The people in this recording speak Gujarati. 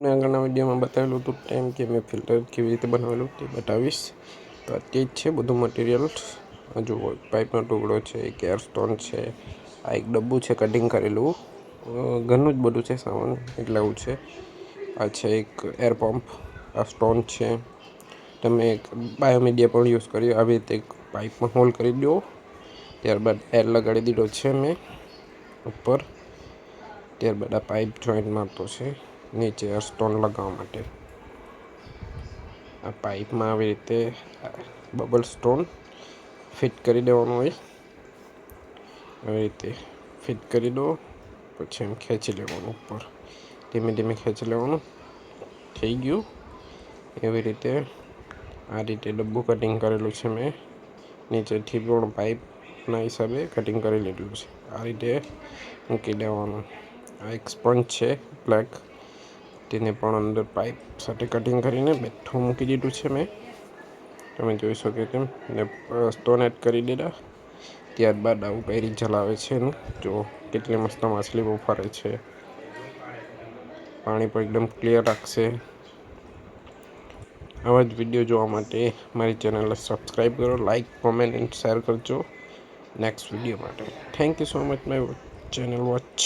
મેં આગળના વિડીયોમાં બતાવેલું હતું ટાઈમ કે મેં ફિલ્ટર કેવી રીતે બનાવેલું તે બતાવીશ. તો આ તે જ છે બધું મટીરિયલ. જો પાઇપનો ટુકડો છે, એક એરસ્ટોન છે, આ એક ડબ્બું છે કટિંગ કરેલું, ઘરનું જ બધું છે સામાન એટલે આવું છે. આ છે એક એર પંપ, આ સ્ટોન છે. તમે એક બાયોમીડિયા પણ યુઝ કર્યો, આવી રીતે એક પાઇપમાં હોલ કરી દો. ત્યારબાદ એર લગાડી દીધો છે મેં ઉપર. ત્યારબાદ આ પાઇપ જોઈન્ટ મારતો છે નીચે સ્ટોન લગાવવા માટે. આ પાઇપમાં આવી રીતે બબલ સ્ટોન ફિટ કરી દેવાનું હોય. આવી રીતે ફિટ કરી દો, પછી એમ ખેંચી લેવાનું ઉપર, ધીમે ધીમે ખેંચી લેવાનું. થઈ ગયું. એવી રીતે આ રીતે ડબ્બું કટિંગ કરેલું છે મેં. નીચેથી પણ પાઇપના હિસાબે કટિંગ કરી લીધું છે. આ રીતે મૂકી દેવાનું. આ એક સ્પંજ છે બ્લેક, તેને પણ અંદર પાઇપ સાથે કટિંગ કરીને બેઠું મૂકી દીધું છે મેં. તમે જોઈ શકો તેમ ને સ્ટોન એડ કરી દીધા. ત્યારબાદ આવું કઈ રીતે ચલાવે છે એનું જો, કેટલી મસ્ત માછલી બહુ ફરે છે. પાણી પણ એકદમ ક્લિયર રાખશે. આવા જ વિડીયો જોવા માટે મારી ચેનલને સબસ્ક્રાઈબ કરો, લાઇક, કોમેન્ટ એન્ડ શેર કરજો નેક્સ્ટ વિડીયો માટે. Thank you so much my channel watch.